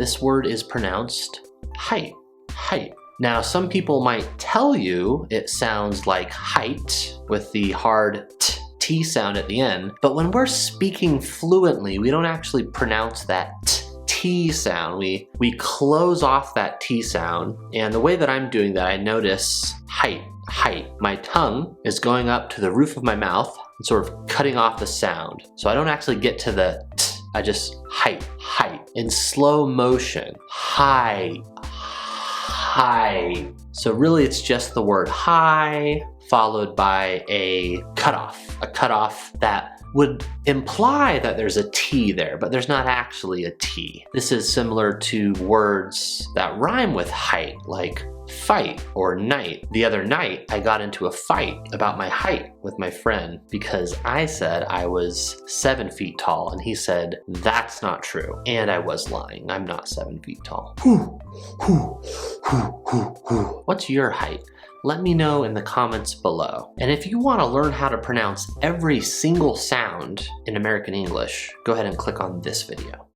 this word is pronounced height, height. Now, some people might tell you it sounds like height with the hard T sound at the end, but when we're speaking fluently, we don't actually pronounce that T sound. We close off that T sound, and the way that I'm doing that, I notice height, height. My tongue is going up to the roof of my mouth and sort of cutting off the sound. So I don't actually get to the T, I just height, height. In slow motion, high, high. So really it's just the word high followed by a cutoff that would imply that there's a T there, but there's not actually a T. This is similar to words that rhyme with height, like fight or night. The other night, I got into a fight about my height with my friend because I said I was 7 feet tall and he said, that's not true. And I was lying, I'm not 7 feet tall. What's your height? Let me know in the comments below. And if you want to learn how to pronounce every single sound in American English, go ahead and click on this video.